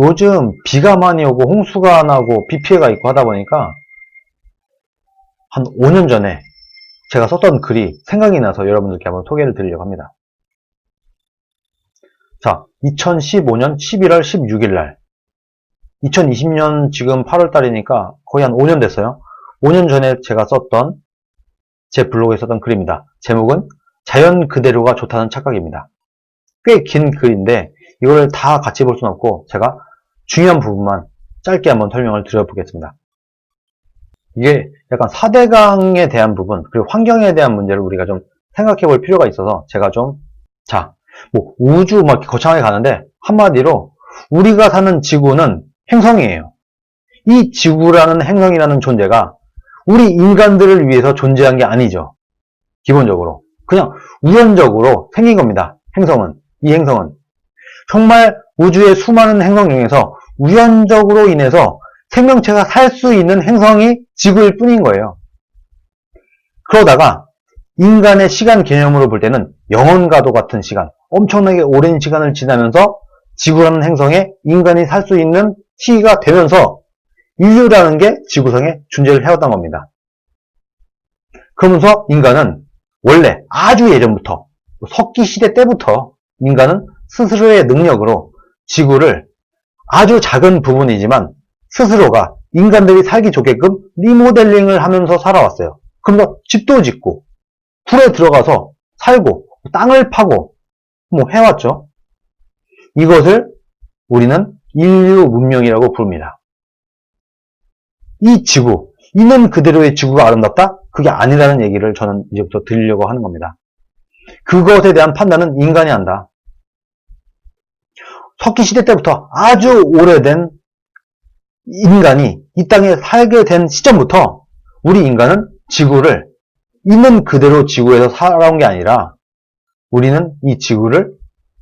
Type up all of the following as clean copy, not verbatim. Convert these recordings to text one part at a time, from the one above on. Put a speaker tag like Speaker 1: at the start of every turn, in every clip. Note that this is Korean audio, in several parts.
Speaker 1: 요즘 비가 많이 오고 홍수가 나고 비 피해가 있고 하다 보니까 한 5년 전에 제가 썼던 글이 생각이 나서 여러분들께 한번 소개를 드리려고 합니다. 자, 2015년 11월 16일 날 2020년 지금 8월 달이니까 거의 한 5년 됐어요. 5년 전에 제가 썼던 제 블로그에 썼던 글입니다. 제목은 자연 그대로가 좋다는 착각입니다. 꽤 긴 글인데 이걸 다 같이 볼 수는 없고 제가 중요한 부분만 짧게 한번 설명을 드려보겠습니다. 이게 약간 4대강에 대한 부분 그리고 환경에 대한 문제를 우리가 좀 생각해 볼 필요가 있어서 제가 좀 우주 막 거창하게 가는데 한마디로 우리가 사는 지구는 행성이에요. 이 지구라는 행성이라는 존재가 우리 인간들을 위해서 존재한 게 아니죠. 기본적으로 그냥 우연적으로 생긴 겁니다. 이 행성은 정말 우주의 수많은 행성 중에서 우연적으로 인해서 생명체가 살 수 있는 행성이 지구일 뿐인 거예요. 그러다가 인간의 시간 개념으로 볼 때는 영원과도 같은 시간, 엄청나게 오랜 시간을 지나면서 지구라는 행성에 인간이 살 수 있는 시기가 되면서 인류라는 게 지구상에 존재를 해왔던 겁니다. 그러면서 인간은 원래 아주 예전부터 석기 시대 때부터 인간은 스스로의 능력으로 지구를 아주 작은 부분이지만 스스로가 인간들이 살기 좋게끔 리모델링을 하면서 살아왔어요. 그러면서 집도 짓고 불에 들어가서 살고 땅을 파고 해왔죠. 이것을 우리는 인류 문명이라고 부릅니다. 이 지구, 있는 그대로의 지구가 아름답다? 그게 아니라는 얘기를 저는 이제부터 드리려고 하는 겁니다. 그것에 대한 판단은 인간이 한다. 석기시대 때부터 아주 오래된 인간이 이 땅에 살게 된 시점부터 우리 인간은 지구를 있는 그대로 지구에서 살아온 게 아니라 우리는 이 지구를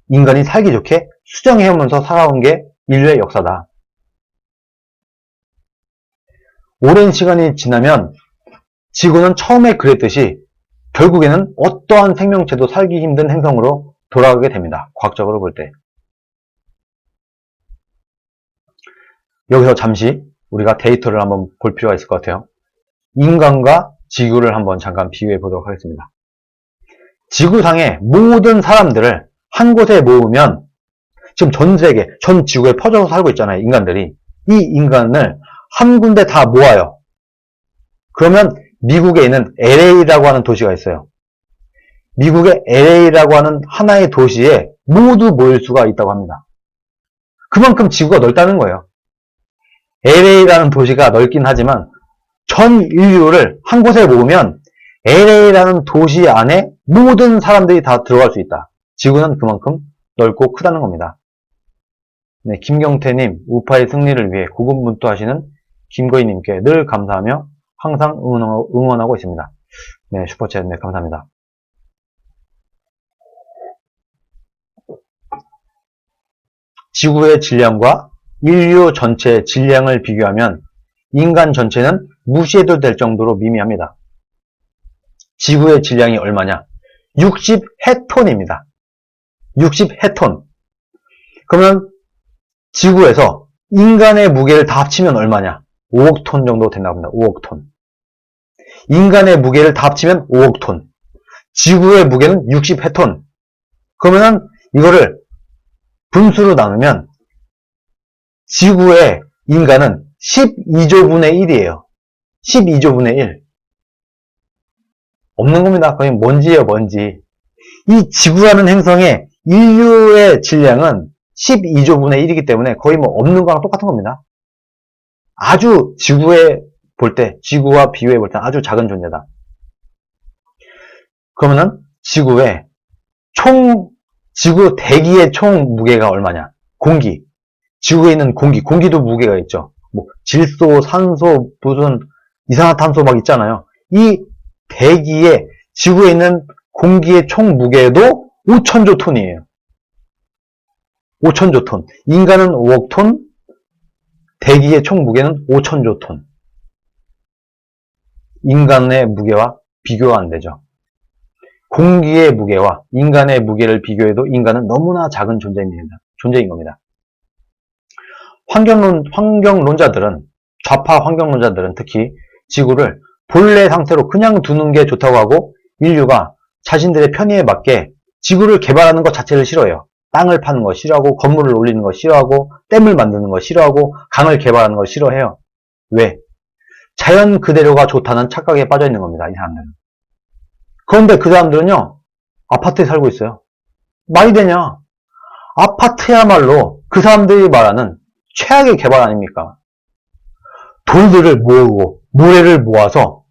Speaker 1: 인간이 살기 좋게 수정해오면서 살아온 게 인류의 역사다. 오랜 시간이 지나면 지구는 처음에 그랬듯이 결국에는 어떠한 생명체도 살기 힘든 행성으로 돌아가게 됩니다. 과학적으로 볼 때. 여기서 잠시 우리가 데이터를 한번 볼 필요가 있을 것 같아요. 인간과 지구를 한번 잠깐 비교해 보도록 하겠습니다. 지구상의 모든 사람들을 한 곳에 모으면 지금 전 세계, 전 지구에 퍼져서 살고 있잖아요. 인간들이. 이 인간을 한 군데 다 모아요. 그러면 미국에 있는 LA라고 하는 도시가 있어요. 미국의 LA라고 하는 하나의 도시에 모두 모일 수가 있다고 합니다. 그만큼 지구가 넓다는 거예요. LA라는 도시가 넓긴 하지만 전 인류를 한 곳에 모으면 LA라는 도시 안에 모든 사람들이 다 들어갈 수 있다. 지구는 그만큼 넓고 크다는 겁니다. 네, 김경태님, 우파의 승리를 위해 고군분투하시는 김거희님께 늘 감사하며 항상 응원하고 있습니다. 네, 슈퍼챗, 네, 감사합니다. 지구의 질량과 인류 전체의 질량을 비교하면 인간 전체는 무시해도 될 정도로 미미합니다. 지구의 질량이 얼마냐? 60헤톤입니다. 60헤톤. 그러면 지구에서 인간의 무게를 다 합치면 얼마냐? 5억 톤 정도 된다고 합니다. 5억 톤. 인간의 무게를 다 합치면 5억 톤. 지구의 무게는 60헤톤. 그러면 이거를 분수로 나누면 지구의 인간은 12조분의 1이에요. 12조분의 1. 없는 겁니다. 거의 먼지예요, 먼지. 이 지구라는 행성의 인류의 질량은 12조분의 1이기 때문에 거의 없는 거랑 똑같은 겁니다. 아주 지구에 볼 때, 지구와 비교해 볼 때 아주 작은 존재다. 그러면은 지구 대기의 총 무게가 얼마냐? 공기. 지구에 있는 공기도 무게가 있죠. 질소, 산소, 무슨 이산화탄소 막 있잖아요. 이 대기에 지구에 있는 공기의 총 무게도 5천조 톤이에요. 5천조 톤. 인간은 5억 톤, 대기의 총 무게는 5천조 톤. 인간의 무게와 비교가 안 되죠. 공기의 무게와 인간의 무게를 비교해도 인간은 너무나 작은 존재인 겁니다. 환경론자들은, 좌파 환경론자들은 특히 지구를 본래 상태로 그냥 두는 게 좋다고 하고, 인류가 자신들의 편의에 맞게 지구를 개발하는 것 자체를 싫어해요. 땅을 파는 거 싫어하고, 건물을 올리는 거 싫어하고, 댐을 만드는 거 싫어하고, 강을 개발하는 걸 싫어해요. 왜? 자연 그대로가 좋다는 착각에 빠져 있는 겁니다, 이 사람들은. 그런데 그 사람들은요, 아파트에 살고 있어요. 말이 되냐? 아파트야말로 그 사람들이 말하는 최악의 개발 아닙니까? 돌들을 모으고 모래를 모아서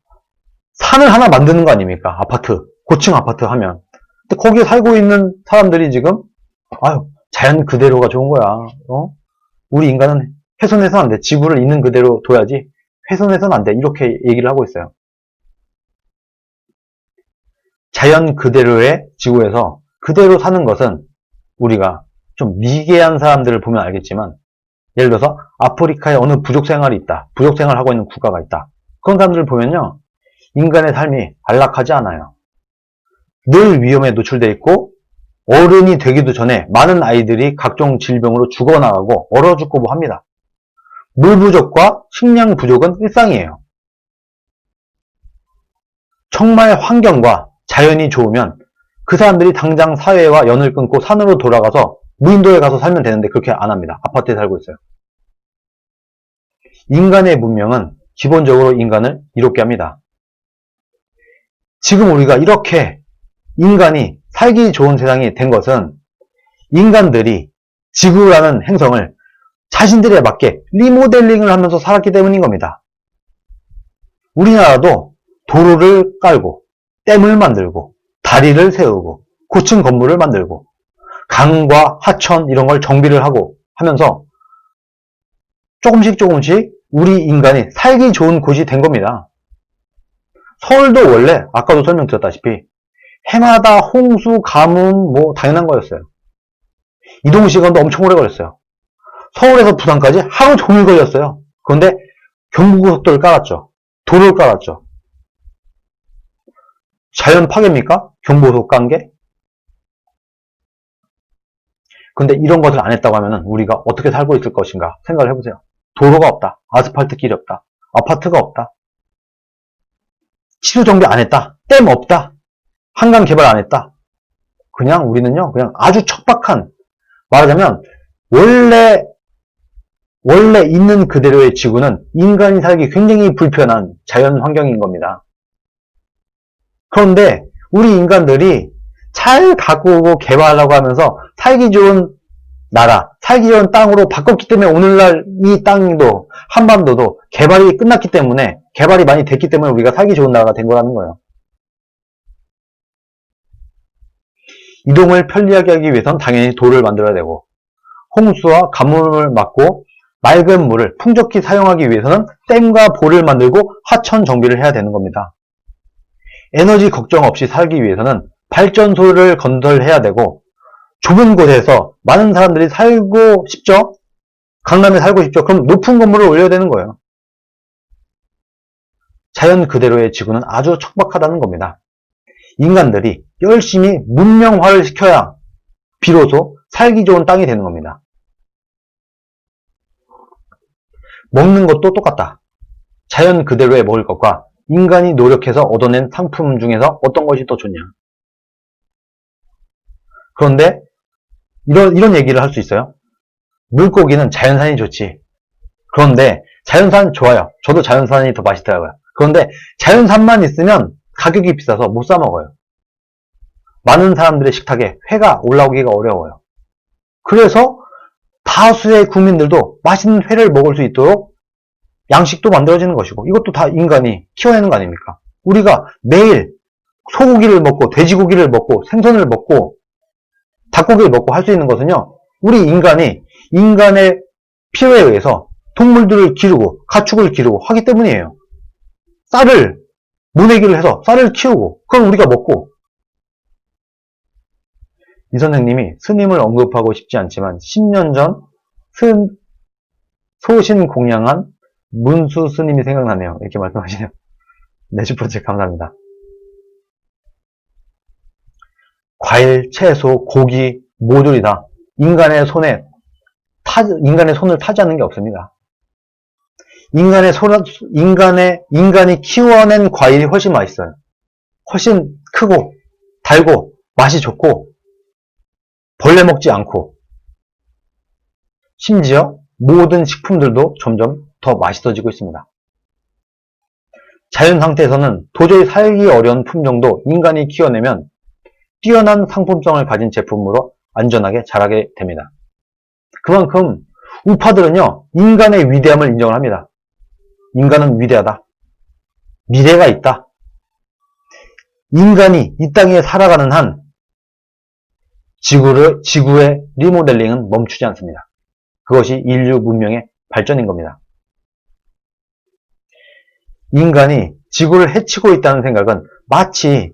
Speaker 1: 산을 하나 만드는 거 아닙니까? 아파트, 고층 아파트 하면. 근데 거기에 살고 있는 사람들이 지금 아유, 자연 그대로가 좋은 거야. 우리 인간은 훼손해서는 안 돼. 지구를 있는 그대로 둬야지 훼손해서는 안 돼. 이렇게 얘기를 하고 있어요. 자연 그대로의 지구에서 그대로 사는 것은 우리가 좀 미개한 사람들을 보면 알겠지만, 예를 들어서 아프리카에 어느 부족 생활이 있다. 부족 생활을 하고 있는 국가가 있다. 그런 사람들을 보면요, 인간의 삶이 안락하지 않아요. 늘 위험에 노출되어 있고, 어른이 되기도 전에 많은 아이들이 각종 질병으로 죽어나가고 얼어 죽고 뭐 합니다. 물 부족과 식량 부족은 일상이에요. 정말 환경과 자연이 좋으면 그 사람들이 당장 사회와 연을 끊고 산으로 돌아가서 무인도에 가서 살면 되는데 그렇게 안 합니다. 아파트에 살고 있어요. 인간의 문명은 기본적으로 인간을 이롭게 합니다. 지금 우리가 이렇게 인간이 살기 좋은 세상이 된 것은 인간들이 지구라는 행성을 자신들에 맞게 리모델링을 하면서 살았기 때문인 겁니다. 우리나라도 도로를 깔고 댐을 만들고 다리를 세우고 고층 건물을 만들고 강과 하천 이런 걸 정비를 하고 하면서 조금씩 우리 인간이 살기 좋은 곳이 된 겁니다. 서울도 원래 아까도 설명드렸다시피 해마다 홍수, 가뭄 뭐 당연한 거였어요. 이동 시간도 엄청 오래 걸렸어요. 서울에서 부산까지 하루 종일 걸렸어요. 그런데 경부고속도로를 깔았죠. 도로를 깔았죠. 자연 파괴입니까? 경부고속 깐 게? 근데 이런 것을 안 했다고 하면 우리가 어떻게 살고 있을 것인가 생각을 해보세요. 도로가 없다. 아스팔트 길이 없다. 아파트가 없다. 치료 정비 안 했다. 댐 없다. 한강 개발 안 했다. 그냥 우리는요, 그냥 아주 척박한, 말하자면 원래 있는 그대로의 지구는 인간이 살기 굉장히 불편한 자연 환경인 겁니다. 그런데 우리 인간들이 잘 가꾸고 개발하려고 하면서 살기 좋은 나라, 살기 좋은 땅으로 바꿨기 때문에 오늘날 이 땅도, 한반도도 개발이 끝났기 때문에, 개발이 많이 됐기 때문에 우리가 살기 좋은 나라가 된 거라는 거예요. 이동을 편리하게 하기 위해서는 당연히 도를 만들어야 되고, 홍수와 가뭄을 막고 맑은 물을 풍족히 사용하기 위해서는 댐과 보를 만들고 하천 정비를 해야 되는 겁니다. 에너지 걱정 없이 살기 위해서는 발전소를 건설해야 되고, 좁은 곳에서 많은 사람들이 살고 싶죠? 강남에 살고 싶죠? 그럼 높은 건물을 올려야 되는 거예요. 자연 그대로의 지구는 아주 척박하다는 겁니다. 인간들이 열심히 문명화를 시켜야 비로소 살기 좋은 땅이 되는 겁니다. 먹는 것도 똑같다. 자연 그대로의 먹을 것과 인간이 노력해서 얻어낸 상품 중에서 어떤 것이 더 좋냐. 그런데 이런 얘기를 할 수 있어요. 물고기는 자연산이 좋지. 그런데 자연산 좋아요. 저도 자연산이 더 맛있더라고요. 그런데 자연산만 있으면 가격이 비싸서 못 사 먹어요. 많은 사람들의 식탁에 회가 올라오기가 어려워요. 그래서 다수의 국민들도 맛있는 회를 먹을 수 있도록 양식도 만들어지는 것이고, 이것도 다 인간이 키워내는 거 아닙니까? 우리가 매일 소고기를 먹고 돼지고기를 먹고 생선을 먹고 닭고기를 먹고 할 수 있는 것은요, 우리 인간이 인간의 필요에 의해서 동물들을 기르고 가축을 기르고 하기 때문이에요. 쌀을 모내기를 해서 쌀을 키우고 그걸 우리가 먹고. 이 선생님이 스님을 언급하고 싶지 않지만 10년 전 소신공양한 문수 스님이 생각나네요. 이렇게 말씀하시네요. 네, 슈퍼챗 감사합니다. 과일, 채소, 고기 모듈이 다 인간의 손에 인간의 손을 타지 않는 게 없습니다. 인간이 키워낸 과일이 훨씬 맛있어요. 훨씬 크고, 달고, 맛이 좋고, 벌레 먹지 않고, 심지어 모든 식품들도 점점 더 맛있어지고 있습니다. 자연 상태에서는 도저히 살기 어려운 품종도 인간이 키워내면 뛰어난 상품성을 가진 제품으로 안전하게 자라게 됩니다. 그만큼 우파들은요, 인간의 위대함을 인정을 합니다. 인간은 위대하다. 미래가 있다. 인간이 이 땅에 살아가는 한 지구의 리모델링은 멈추지 않습니다. 그것이 인류 문명의 발전인 겁니다. 인간이 지구를 해치고 있다는 생각은 마치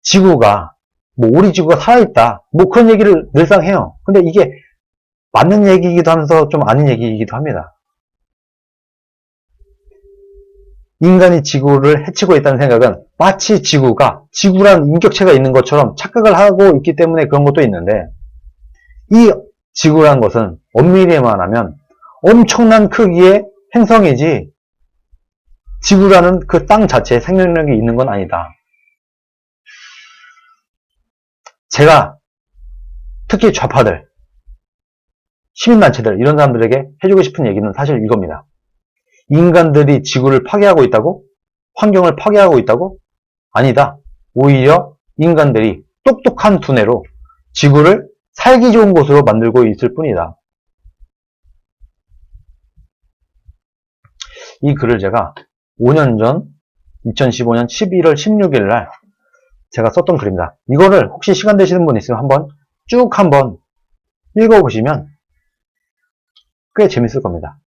Speaker 1: 지구가, 우리 지구가 살아있다, 그런 얘기를 늘상 해요. 근데 이게 맞는 얘기이기도 하면서 좀 아닌 얘기이기도 합니다. 인간이 지구를 해치고 있다는 생각은 마치 지구란 인격체가 있는 것처럼 착각을 하고 있기 때문에 그런 것도 있는데, 이 지구란 것은 엄밀히 말하면 엄청난 크기의 행성이지 지구라는 그 땅 자체에 생명력이 있는 건 아니다. 제가 특히 좌파들, 시민단체들, 이런 사람들에게 해주고 싶은 얘기는 사실 이겁니다. 인간들이 지구를 파괴하고 있다고? 환경을 파괴하고 있다고? 아니다. 오히려 인간들이 똑똑한 두뇌로 지구를 살기 좋은 곳으로 만들고 있을 뿐이다. 이 글을 제가 5년 전 2015년 11월 16일 날 제가 썼던 글입니다. 이거를 혹시 시간 되시는 분 있으면 한번 읽어보시면 꽤 재밌을 겁니다.